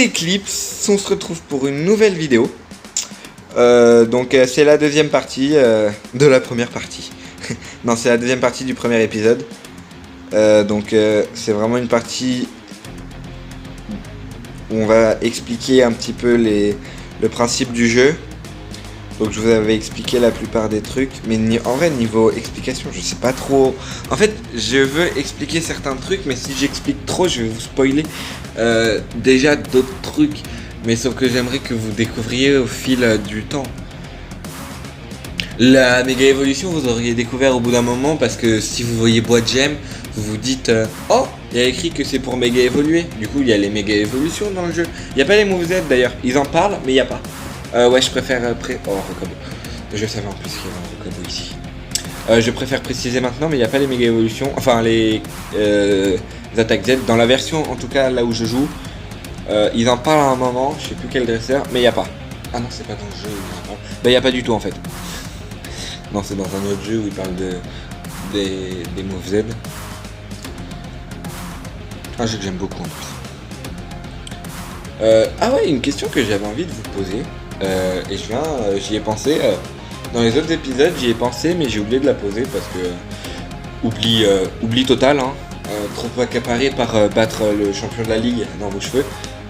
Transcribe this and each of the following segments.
Eclipse, on se retrouve pour une nouvelle vidéo. C'est la deuxième partie de la première partie. Non, c'est la deuxième partie du premier épisode. C'est vraiment une partie où on va expliquer un petit peu le principe du jeu. Donc je vous avais expliqué la plupart des trucs, mais en vrai niveau explication je sais pas trop. En fait je veux expliquer certains trucs, mais si j'explique trop je vais vous spoiler déjà d'autres trucs. Mais sauf que j'aimerais que vous découvriez au fil du temps. La méga évolution vous auriez découvert au bout d'un moment, parce que si vous voyez boîte gemme, vous vous dites oh, il y a écrit que c'est pour méga évoluer. Du coup il y a les méga évolutions dans le jeu. Il n'y a pas les moveset d'ailleurs, ils en parlent mais il n'y a pas. Ouais, je préfère Rokobo. Je savais en plus qu'il y avait un Rokobo ici. Je préfère préciser maintenant, mais il n'y a pas les méga évolutions, enfin les attaques Z. Dans la version, en tout cas là où je joue, ils en parlent à un moment, je sais plus quel dresseur, mais il n'y a pas. Ah non, c'est pas dans le jeu, il n'y a pas du tout en fait. Non, c'est dans un autre jeu où ils parlent des moves Z. Un jeu que j'aime beaucoup en plus. Ah ouais, une question que j'avais envie de vous poser. Et j'y ai pensé. Dans les autres épisodes, j'y ai pensé, mais j'ai oublié de la poser parce que oubli total. Hein. Trop accaparé par battre le champion de la ligue dans vos cheveux.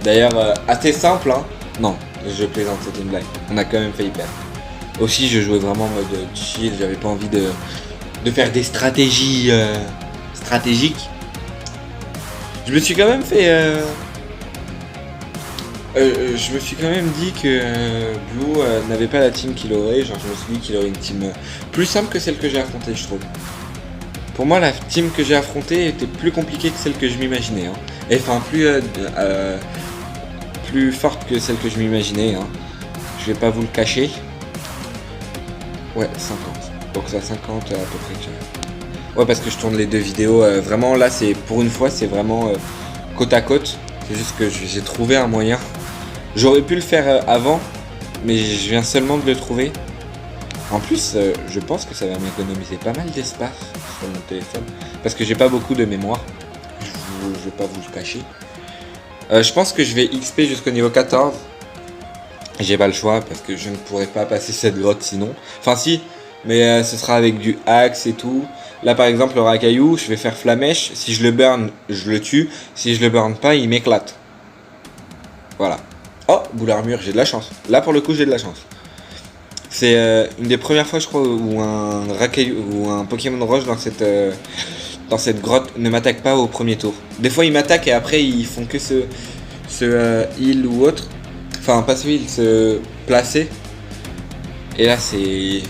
D'ailleurs, assez simple. Hein. Non, je plaisante, c'était une blague. On a quand même failli perdre. Aussi, je jouais vraiment en mode chill. J'avais pas envie de faire des stratégies stratégiques. Je me suis quand même fait. Je me suis quand même dit que Blue n'avait pas la team qu'il aurait. Genre je me suis dit qu'il aurait une team plus simple que celle que j'ai affrontée, je trouve. Pour moi la team que j'ai affrontée était plus compliquée que celle que je m'imaginais. Hein. Et enfin plus forte que celle que je m'imaginais. Hein. Je vais pas vous le cacher. Ouais, 50. Donc ça 50 à peu près que... Ouais, parce que je tourne les deux vidéos. Vraiment là c'est pour une fois c'est vraiment côte à côte. C'est juste que j'ai trouvé un moyen. J'aurais pu le faire avant, mais je viens seulement de le trouver. En plus, je pense que ça va m'économiser pas mal d'espace sur mon téléphone. Parce que j'ai pas beaucoup de mémoire. Je vais pas vous le cacher. Je pense que je vais XP jusqu'au niveau 14. J'ai pas le choix parce que je ne pourrais pas passer cette grotte sinon. Enfin si, mais ce sera avec du axe et tout. Là par exemple le racaillou, je vais faire flamèche. Si je le burn, je le tue. Si je le burn pas, il m'éclate. Voilà. Oh, boule armure, j'ai de la chance. Là pour le coup j'ai de la chance. C'est une des premières fois je crois où un racaillou ou un Pokémon roche dans cette grotte ne m'attaque pas au premier tour. Des fois ils m'attaquent et après ils font que ce heal ou autre. Enfin pas ce heal, se placer. Et là c'est...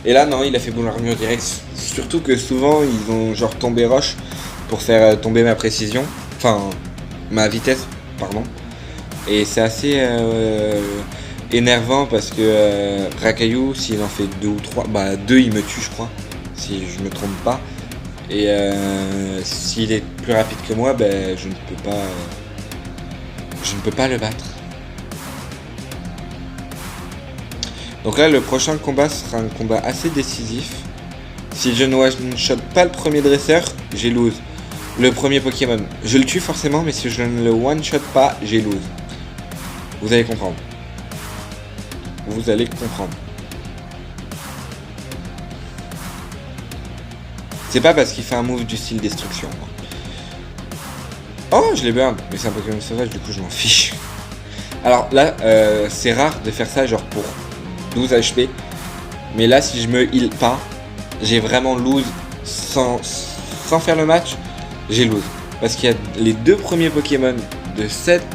Et là non, il a fait boule armure direct. Surtout que souvent ils ont genre tombé roche pour faire tomber ma précision. Enfin ma vitesse, pardon. Et c'est assez énervant parce que Racaillou, s'il en fait 2 ou 3, bah 2 il me tue je crois, si je me trompe pas. Et s'il est plus rapide que moi, ben je ne peux pas le battre. Donc là le prochain combat sera un combat assez décisif. Si je ne one-shot pas le premier dresseur, j'ai lose. Le premier Pokémon, je le tue forcément, mais si je ne le one-shot pas, j'ai lose. Vous allez comprendre. Vous allez comprendre. C'est pas parce qu'il fait un move du style destruction. Oh, je l'ai burn, mais c'est un Pokémon sauvage, du coup je m'en fiche. Alors là, c'est rare de faire ça genre pour 12 HP. Mais là, si je me heal pas, j'ai vraiment lose sans faire le match. J'ai lose. Parce qu'il y a les deux premiers Pokémon de cette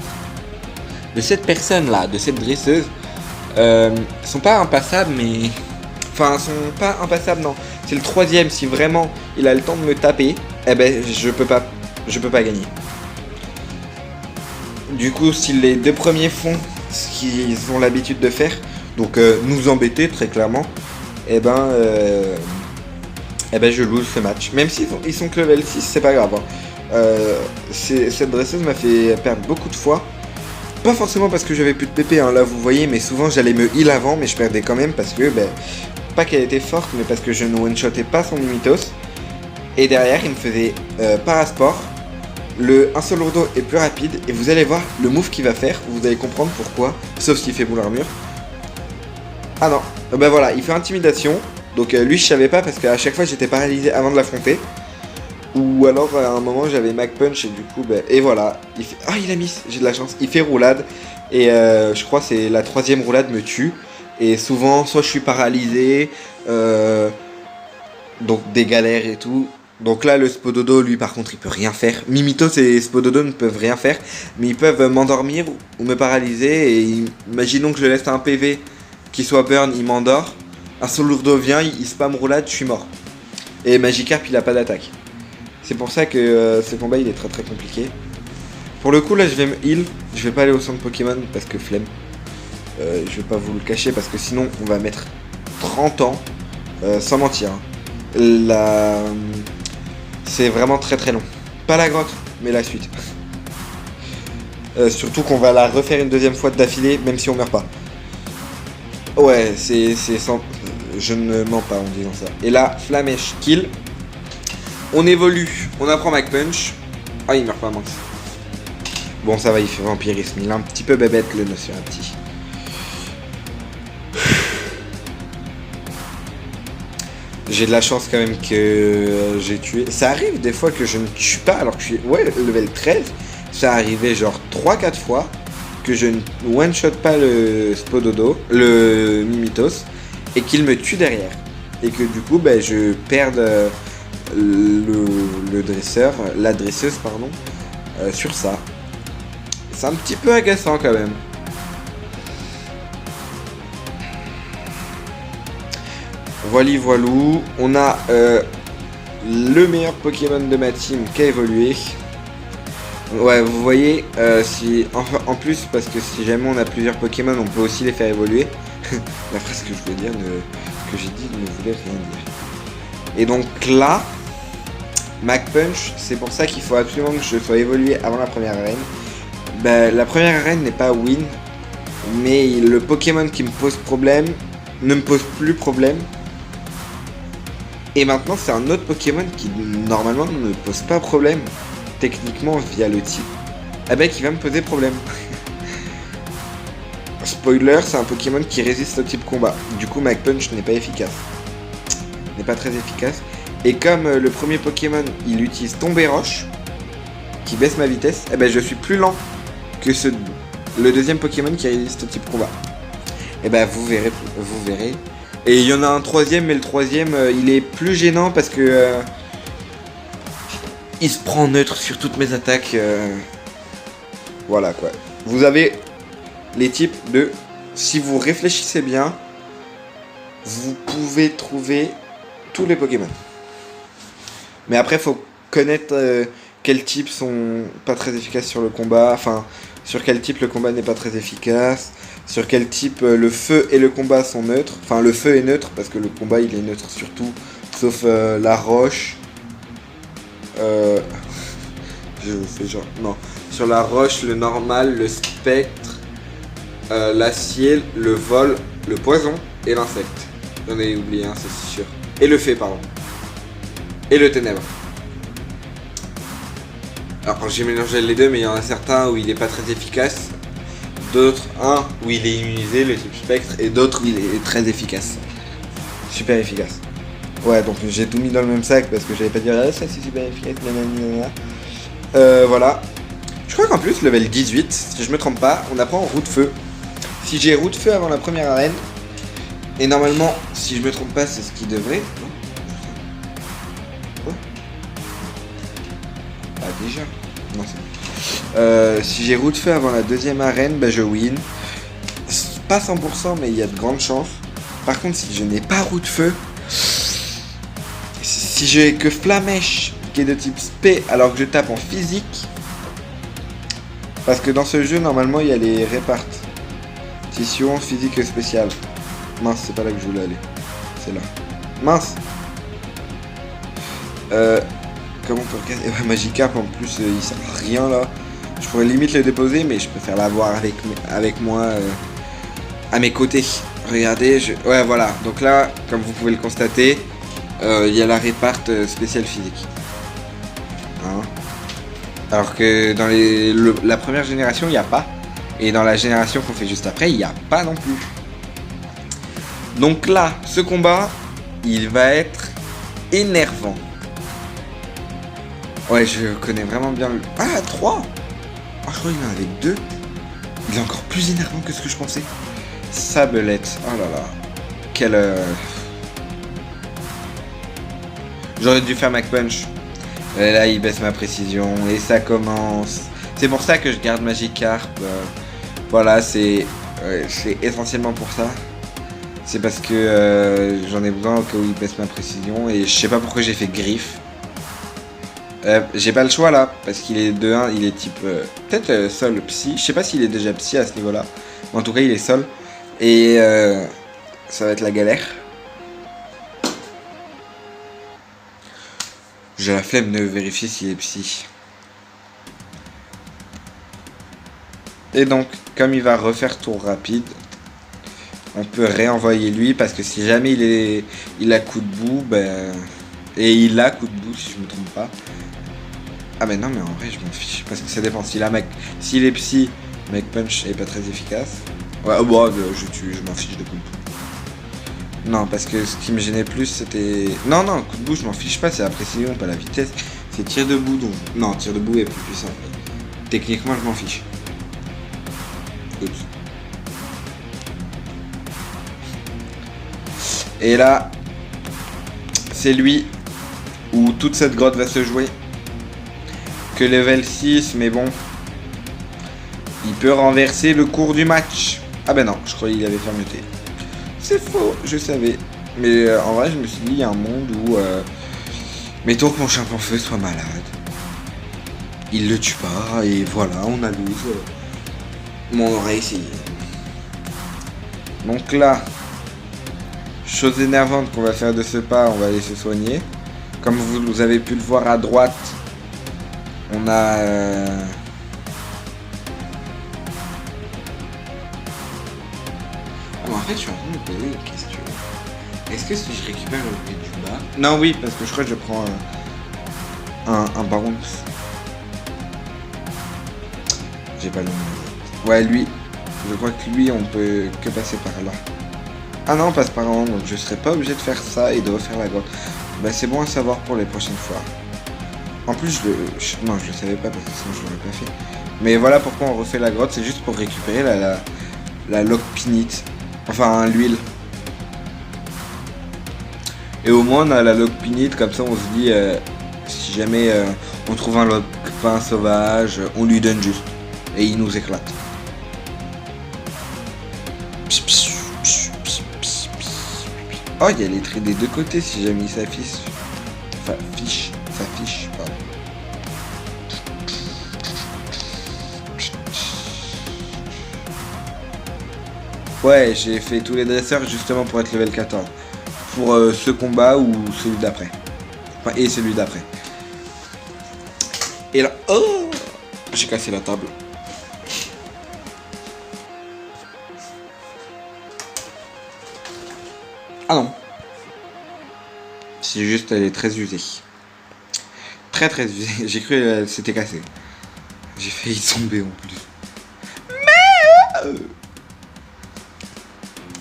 personne là, de cette dresseuse, sont pas impassables, mais... Enfin, sont pas impassables, non. C'est le troisième, si vraiment il a le temps de me taper, eh ben je peux pas gagner. Du coup, si les deux premiers font ce qu'ils ont l'habitude de faire, donc nous embêter très clairement, eh ben je lose ce match. Même s'ils sont que level 6, c'est pas grave. Hein. Cette dresseuse m'a fait perdre beaucoup de fois. Pas forcément parce que j'avais plus de PP, hein, là vous voyez, mais souvent j'allais me heal avant, mais je perdais quand même parce que, pas qu'elle était forte, mais parce que je ne one-shotais pas son Mimitos. Et derrière, il me faisait Parasport, un seul lourdeau est plus rapide et vous allez voir le move qu'il va faire, vous allez comprendre pourquoi, sauf s'il fait boule armure. Ah non, ben voilà, il fait intimidation, donc lui je savais pas parce qu'à chaque fois j'étais paralysé avant de l'affronter. Ou alors à un moment j'avais Mac Punch et du coup, ben, et voilà, il fait... Ah il a miss, j'ai de la chance, il fait roulade et je crois c'est la troisième roulade me tue. Et souvent, soit je suis paralysé, donc des galères et tout. Donc là, le Spododo, lui, par contre, il peut rien faire. Mimitos et Spododo ne peuvent rien faire, mais ils peuvent m'endormir ou me paralyser. Et imaginons que je laisse un PV qui soit burn, il m'endort. Un Solourdo vient, il spam roulade, je suis mort. Et Magikarp, il a pas d'attaque. C'est pour ça que ce combat, il est très très compliqué. Pour le coup, là, je vais me heal. Je vais pas aller au centre Pokémon parce que flemme. Je vais pas vous le cacher parce que sinon on va mettre 30 ans sans mentir. C'est vraiment très très long. Pas la grotte, mais la suite. Surtout qu'on va la refaire une deuxième fois d'affilée, même si on meurt pas. Ouais, c'est sans... Je ne mens pas en disant ça. Et là, Flamèche kill. On évolue, on apprend Mac Punch. Ah, il meurt pas, mince. Bon, ça va, il fait vampirisme. Il est un petit peu bébête le Nosferatu. J'ai de la chance quand même que j'ai tué. Ça arrive des fois que je ne tue pas alors que je suis level 13. Ça arrivait genre 3-4 fois que je ne one-shot pas le Spododo, le Mimitos, et qu'il me tue derrière. Et que du coup bah, je perde le dresseur, la dresseuse pardon, sur ça. C'est un petit peu agaçant quand même. Voilou, on a le meilleur Pokémon de ma team qui a évolué. Ouais, vous voyez, en plus, parce que si jamais on a plusieurs Pokémon, on peut aussi les faire évoluer. La phrase que je voulais dire, que j'ai dit, ne voulait rien dire. Et donc là, Mac Punch, c'est pour ça qu'il faut absolument que je sois évolué avant la première arène. Bah, la première arène n'est pas win, mais le Pokémon qui me pose problème ne me pose plus problème. Et maintenant c'est un autre Pokémon qui normalement ne me pose pas problème, techniquement via le type. Ah bah qui va me poser problème. Spoiler, c'est un Pokémon qui résiste au type combat. Du coup Mac Punch n'est pas efficace. N'est pas très efficace. Et comme le premier Pokémon il utilise Tombée Roche, qui baisse ma vitesse, eh ben je suis plus lent que le deuxième Pokémon qui résiste au type combat. Et ben vous verrez. Et il y en a un troisième, mais le troisième, il est plus gênant parce que il se prend neutre sur toutes mes attaques. Voilà quoi. Vous avez les types de... Si vous réfléchissez bien, vous pouvez trouver tous les Pokémon. Mais après, il faut connaître quels types sont pas très efficaces sur le combat. Enfin, sur quel type le combat n'est pas très efficace. Sur quel type le feu et le combat sont neutres. Enfin, le feu est neutre parce que le combat il est neutre sur tout. Sauf la roche. Je fais genre... Non. Sur la roche, le normal, le spectre, l'acier, le vol, le poison et l'insecte. J'en ai oublié un, c'est sûr. Et le fée, pardon. Et le ténèbre. Alors j'ai mélangé les deux, mais il y en a certains où il n'est pas très efficace. D'autres, un où il est immunisé, le type spectre, et d'autres où il est très efficace. Super efficace. Ouais, donc j'ai tout mis dans le même sac parce que j'avais pas dit ah, ça c'est super efficace, nanana. Voilà. Je crois qu'en plus, level 18, si je me trompe pas, on apprend roue de feu. Si j'ai roue de feu avant la première arène, et normalement, si je me trompe pas, c'est ce qui devrait. Non ? Quoi ? Ah, déjà ? Non, c'est bon. Si j'ai roue de feu avant la deuxième arène, bah je win. Pas 100%, mais il y a de grandes chances. Par contre, si je n'ai pas roue de feu, si j'ai que Flamèche qui est de type spé alors que je tape en physique, parce que dans ce jeu, normalement, il y a les répartitions physique et spéciale. Mince, c'est pas là que je voulais aller. C'est là. Mince. Comment on peut regarder? Ouais, Magikarp en plus, il sert à rien là. Je pourrais limite le déposer, mais je préfère l'avoir avec moi à mes côtés. Regardez, ouais voilà. Donc là, comme vous pouvez le constater, il y a la réparte spéciale physique. Hein. Alors que dans la première génération, il n'y a pas. Et dans la génération qu'on fait juste après, il n'y a pas non plus. Donc là, ce combat, il va être énervant. Ouais, je connais vraiment bien le... Ah, 3. Ah, je crois qu'il y en avait 2. Il est encore plus énervant que ce que je pensais. Sabelette. Oh là là. Quelle... J'aurais dû faire McPunch. Et là, il baisse ma précision. Et ça commence. C'est pour ça que je garde Magikarp. Voilà, c'est essentiellement pour ça. C'est parce que j'en ai besoin au cas où il baisse ma précision. Et je sais pas pourquoi j'ai fait griffe. J'ai pas le choix là. Parce qu'il est 2-1. Il est type... peut-être sol psy. Je sais pas s'il est déjà psy à ce niveau-là. Mais en tout cas, il est sol. Et ça va être la galère. J'ai la flemme de vérifier s'il est psy. Et donc, comme il va refaire tour rapide, on peut réenvoyer lui parce que si jamais il a coup de boue, ben... Et il a coup de boue si je me trompe pas. Ah mais non mais en vrai je m'en fiche parce que ça dépend. S'il est psy, McPunch est pas très efficace. Ouais, bon, je m'en fiche de coup de boue. Non, parce que ce qui me gênait plus c'était... Non, coup de boue je m'en fiche pas, c'est la précision, pas la vitesse. C'est tir de boue donc... Non, tir de boue est plus puissant. Techniquement je m'en fiche. Oups. Et là, c'est lui où toute cette grotte va se jouer. Que level 6, mais bon. Il peut renverser le cours du match. Ah ben non, je croyais qu'il avait fermeté. C'est faux, je savais. Mais en vrai, je me suis dit, il y a un monde où... mettons que mon champion feu soit malade. Il le tue pas, et voilà, on a lose. Mais on aurait essayé. Donc là, chose énervante qu'on va faire de ce pas, on va aller se soigner. Comme vous avez pu le voir à droite, on a... Ah, mais en fait, je suis en train de me poser une question. Est-ce que si je récupère le bruit du bas... Non, oui, parce que je crois que je prends un bounce. J'ai pas le nom. Ouais, lui. Je crois que lui, on peut que passer par là. Ah non, on passe par là, donc je serais pas obligé de faire ça et de refaire la grotte. Bah c'est bon à savoir pour les prochaines fois. En plus, non, je le savais pas parce que sinon je l'aurais pas fait. Mais voilà pourquoi on refait la grotte, c'est juste pour récupérer la lockpinite. Enfin, l'huile. Et au moins on a la lockpinite, comme ça on se dit, si jamais on trouve un lockpin sauvage, on lui donne juste. Et il nous éclate. Oh, il y a les traits des deux côtés si jamais il s'affiche. Enfin, s'affiche, pardon. Ouais, j'ai fait tous les dresseurs justement pour être level 14. Pour ce combat ou celui d'après. Enfin, et celui d'après. Et là, oh, j'ai cassé la table. Ah non. C'est juste, elle est très usée. Très usée. J'ai cru qu'elle s'était cassée. J'ai failli tomber en plus. Mais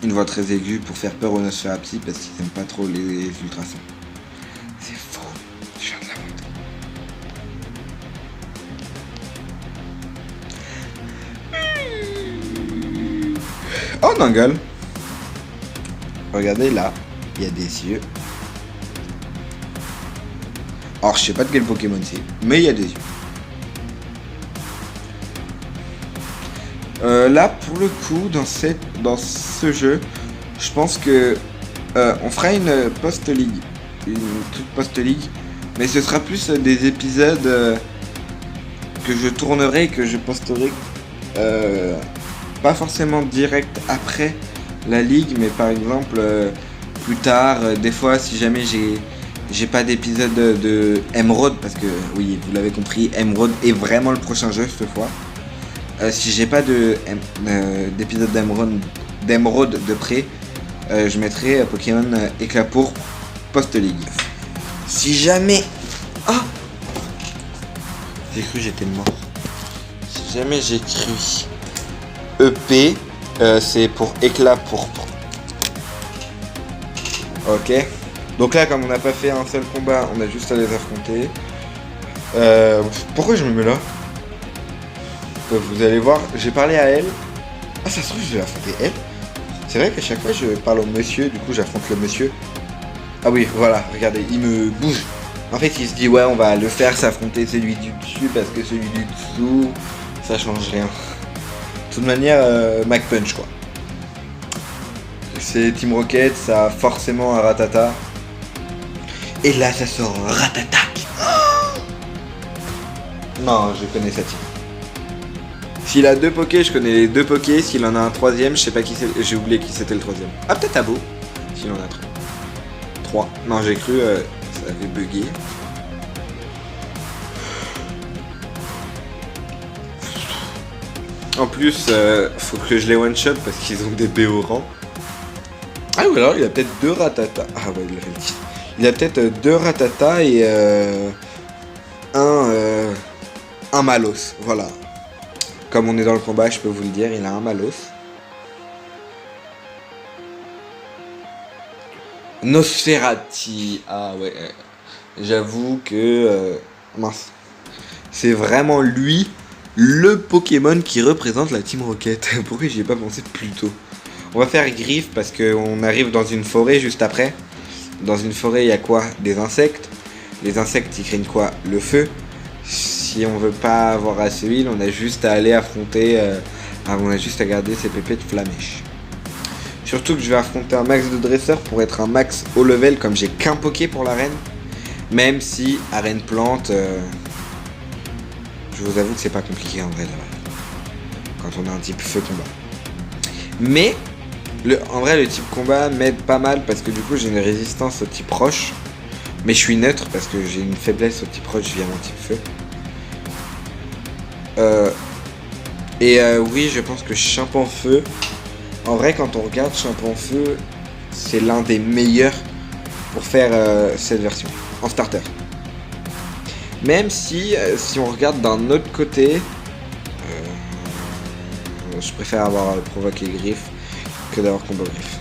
une voix très aiguë pour faire peur aux Nosferatu parce qu'ils n'aiment pas trop les ultrasons. C'est faux. Je viens de l'inventer. Oh Nangle. Regardez là, il y a des yeux. Alors je sais pas de quel Pokémon c'est, mais il y a des yeux. Là pour le coup, dans ce jeu, je pense que on fera une post-ligue. Une toute post-ligue. Mais ce sera plus des épisodes que je tournerai et que je posterai. Pas forcément direct après la ligue, mais par exemple plus tard, des fois si jamais j'ai pas d'épisode de Emerald, parce que oui vous l'avez compris, Emerald est vraiment le prochain jeu cette fois. Si j'ai pas d'épisode d'Emerald de près, je mettrai Pokémon Éclat pour post-ligue. Si jamais... Ah, J'ai cru que j'étais mort. Si jamais j'écris EP, c'est pour éclat pourpre. Ok. Donc là, comme on n'a pas fait un seul combat, on a juste à les affronter. Pourquoi je me mets là? Vous allez voir, j'ai parlé à elle. Ah, ça se trouve, je vais affronter elle. C'est vrai qu'à chaque fois, je parle au monsieur, du coup, j'affronte le monsieur. Ah oui, voilà, regardez, il me bouge. En fait, il se dit, ouais, on va le faire s'affronter celui du dessus parce que celui du dessous, ça change rien. De toute manière, Mac Punch, quoi. C'est Team Rocket, ça a forcément un Ratata. Et là, ça sort un Ratatac. Oh non, je connais sa team. S'il a 2 pokés, je connais les 2 pokés. S'il en a un troisième, je sais pas qui c'est. J'ai oublié qui c'était le troisième. Ah, peut-être Abo. S'il en a 3. Non, j'ai cru, ça avait bugué. En plus, faut que je les one-shot parce qu'ils ont des BO rang. Ah ou alors il a peut-être 2 Ratata. Ah ouais, il avait le titre. Il a peut-être 2 Ratata et un Malos. Voilà. Comme on est dans le combat, je peux vous le dire, il a un Malos. Nosferati. Ah ouais. J'avoue que... mince. C'est vraiment lui, le Pokémon qui représente la Team Rocket. Pourquoi j'y ai pas pensé plus tôt? On va faire Griffe parce qu'on arrive dans une forêt juste après. Dans une forêt, il y a quoi? Des insectes. Les insectes, ils craignent quoi? Le feu. Si on veut pas avoir assez d'huile, on a juste à aller affronter... on a juste à garder ses pépés de flamèche. Surtout que je vais affronter un max de dresseur pour être un max haut level comme j'ai qu'un poké pour l'arène. Même si arène plante... je vous avoue que c'est pas compliqué en vrai là. Quand on a un type feu combat. Mais... en vrai, le type combat m'aide pas mal parce que du coup j'ai une résistance au type roche. Mais je suis neutre parce que j'ai une faiblesse au type roche via mon type feu. Oui, je pense que Chimpanfeu Feu, en vrai, quand on regarde Chimpanfeu Feu, c'est l'un des meilleurs pour faire cette version en starter. Même si, si on regarde d'un autre côté, je préfère avoir provoqué Griffe que d'avoir combo Griffe.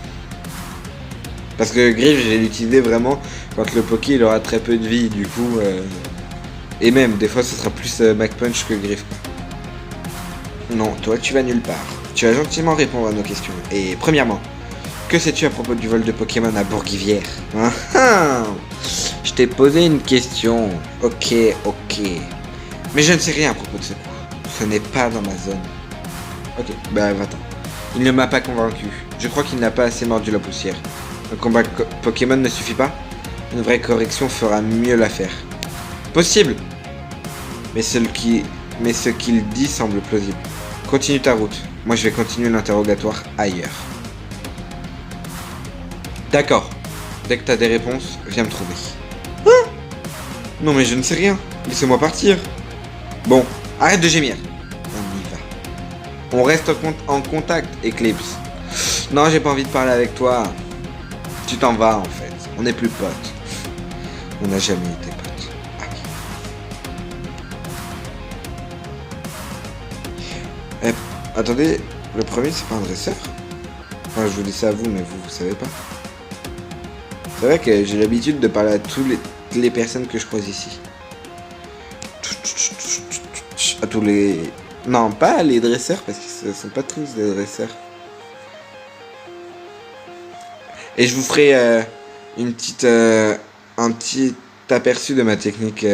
Parce que Griffe, je vais l'utiliser vraiment quand le Poké il aura très peu de vie, du coup. Et même, des fois, ce sera plus Mac Punch que Griffe. Non, toi, tu vas nulle part. Tu vas gentiment répondre à nos questions. Et premièrement, que sais-tu à propos du vol de Pokémon à Bourguivière? Je t'ai posé une question. Ok. Mais je ne sais rien à propos de ce coup. Ce n'est pas dans ma zone. Ok, bah va-t'en. Il ne m'a pas convaincu. Je crois qu'il n'a pas assez mordu la poussière. Un combat Pokémon ne suffit pas? Une vraie correction fera mieux l'affaire. Possible. Mais ce qu'il dit semble plausible. Continue ta route. Moi je vais continuer l'interrogatoire ailleurs. D'accord. Dès que t'as des réponses, viens me trouver. Hein? Non mais je ne sais rien. Laissez-moi partir. Bon, arrête de gémir. On y va. On reste en contact, Eclipse. Non, j'ai pas envie de parler avec toi. Tu t'en vas en fait. On n'est plus potes. On n'a jamais été potes. Attendez, le premier c'est pas un dresseur? Enfin, je vous dis ça à vous, mais vous savez pas. C'est vrai que j'ai l'habitude de parler à toutes les personnes que je croise ici. À tous les... Non, pas les dresseurs, parce que ce sont pas tous des dresseurs. Et je vous ferai un petit aperçu de ma technique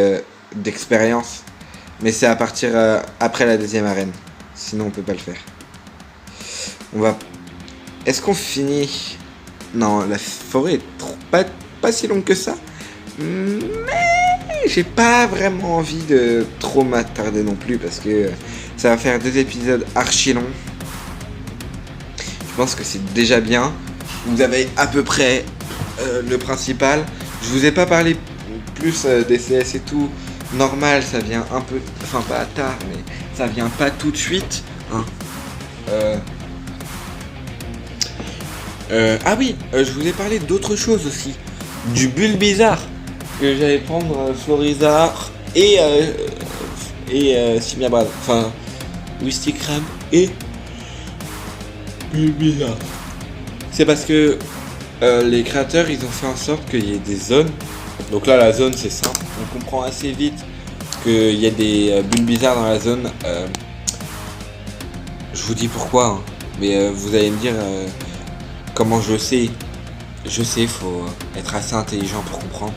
d'expérience. Mais c'est à partir après la deuxième arène. Sinon on peut pas le faire. On va... Est-ce qu'on finit... Non, la forêt est pas si longue que ça. Mais j'ai pas vraiment envie de trop m'attarder non plus parce que ça va faire 2 épisodes archi longs. Je pense que c'est déjà bien. Vous avez à peu près le principal. Je vous ai pas parlé plus des CS et tout. Normal, ça vient un peu... Enfin, pas tard, mais ça vient pas tout de suite. Hein. Ah oui, je vous ai parlé d'autre chose aussi. Du Bulbizarre. Que j'allais prendre Florizarre et et Simiabra. Enfin, Wistikram et Bulbizarre. C'est parce que les créateurs, ils ont fait en sorte qu'il y ait des zones. Donc là, la zone, c'est simple. On comprend assez vite qu'il y a des Bulbizarres dans la zone. Je vous dis pourquoi, hein. Mais vous allez me dire comment je sais. Je sais, faut être assez intelligent pour comprendre.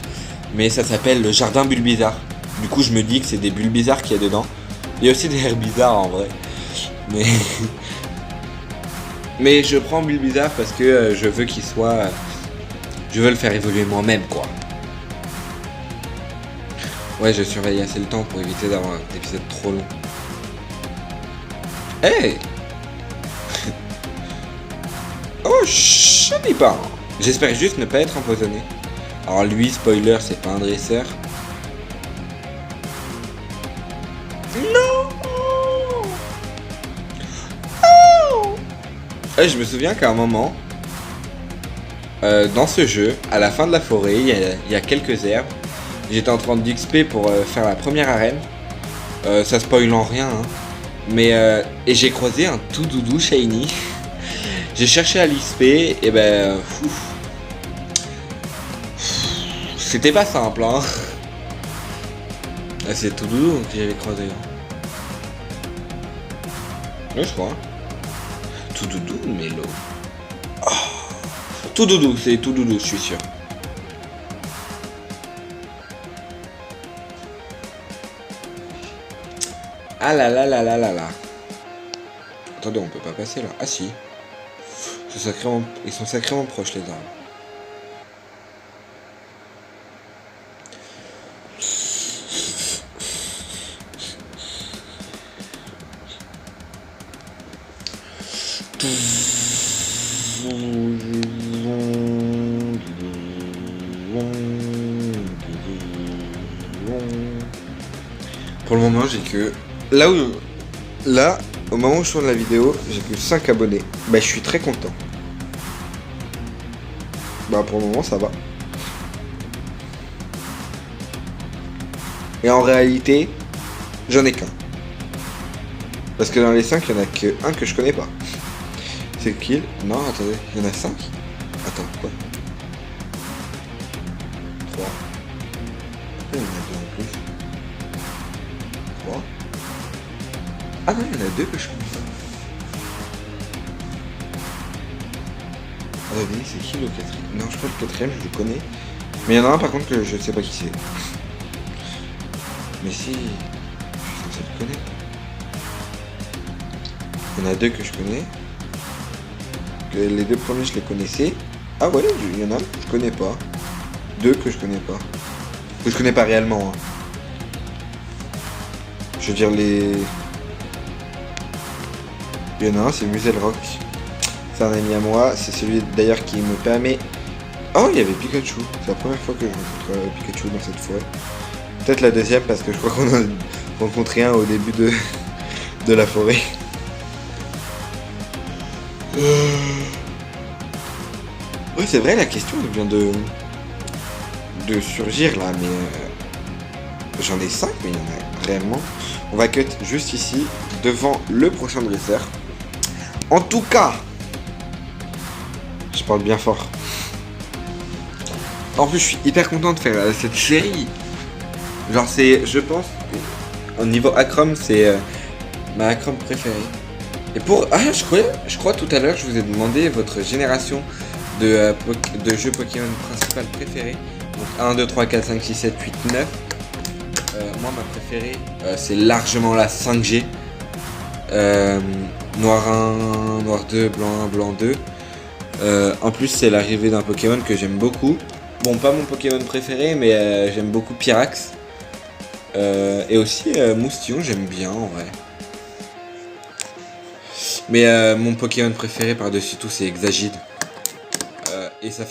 Mais ça s'appelle le jardin Bulbizarre. Du coup, je me dis que c'est des Bulbizarres qu'il y a dedans. Il y a aussi des Herbizarres en vrai. Mais mais je prends Bulbizarre parce que je veux qu'il soit... je veux le faire évoluer moi-même, quoi. Ouais, je surveille assez le temps pour éviter d'avoir un épisode trop long. Hey. Oh, je dis pas. J'espère juste ne pas être empoisonné. Alors lui, spoiler, c'est pas un dresseur. Non. Oh. Je me souviens qu'à un moment, dans ce jeu, à la fin de la forêt, il y a quelques herbes. J'étais en train d'XP pour faire la première arène. Ça spoil en rien, hein. Mais et j'ai croisé un tout doudou shiny. J'ai cherché à l'XP et ben c'était pas simple, hein. C'est tout doudou que j'avais croisé. Oui, je crois. Tout doudou, Mélo. Oh. Tout doudou, c'est tout doudou, je suis sûr. Ah là là là là là là. Attendez, on peut pas passer là. Ah si. Ils sont sacrément proches les arbres. Pour le moment, j'ai que... Là, au moment où je tourne la vidéo, j'ai que 5 abonnés. Bah, je suis très content. Bah, pour le moment, ça va. Et en réalité, j'en ai qu'un. Parce que dans les 5, il n'y en a qu'un que je connais pas. C'est qui? Non, attendez, il y en a 5. Attends, quoi? 3. Il y en a 2 en plus. 3. Ah non, il y en a 2 que je connais pas. Attendez, c'est qui le 4ème? Non, je crois que le 4ème, je le connais. Mais il y en a un par contre que je ne sais pas qui c'est. Mais si, je suis censé le connaître. Il y en a 2 que je connais. Que les 2 premiers, je les connaissais. Ah ouais, il y en a que je connais pas. 2 que je connais pas. Que je connais pas réellement. Hein. Je veux dire les... Il y en a un, c'est Musel Rock. C'est un ami à moi. C'est celui d'ailleurs qui me permet... Oh, il y avait Pikachu. C'est la première fois que je rencontre Pikachu dans cette forêt. Peut-être la deuxième parce que je crois qu'on a rencontré un au début de la forêt. Ouais, c'est vrai, la question vient de surgir là, mais j'en ai 5, mais il y en a réellement. On va cut juste ici, devant le prochain dresseur. En tout cas, je parle bien fort. En plus, je suis hyper content de faire cette série. Genre, c'est, je pense, au niveau Acrom, c'est ma Acrom préférée. Et pour... Ah, je crois tout à l'heure, je vous ai demandé votre génération de jeux Pokémon principal préféré. Donc 1, 2, 3, 4, 5, 6, 7, 8, 9. Moi, ma préférée, c'est largement la 5G. Noir 1, Noir 2, Blanc 1, Blanc 2. En plus, c'est l'arrivée d'un Pokémon que j'aime beaucoup. Bon, pas mon Pokémon préféré, mais j'aime beaucoup Pyrax. Et aussi Moustillon, j'aime bien en vrai. Mais mon Pokémon préféré par-dessus tout, c'est Exagide. Et sa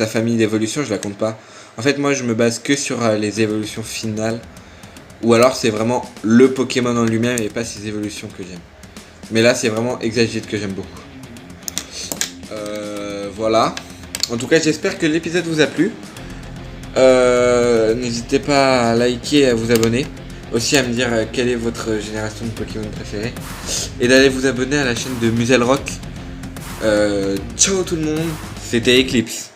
famille d'évolution, je la compte pas. En fait, moi, je me base que sur les évolutions finales. Ou alors, c'est vraiment le Pokémon en lui-même et pas ses évolutions que j'aime. Mais là, c'est vraiment Exagide que j'aime beaucoup. Voilà. En tout cas, j'espère que l'épisode vous a plu. N'hésitez pas à liker et à vous abonner. aussi à me dire quelle est votre génération de Pokémon préférée. Et d'aller vous abonner à la chaîne de Muselrock. Ciao tout le monde, c'était Eclipse.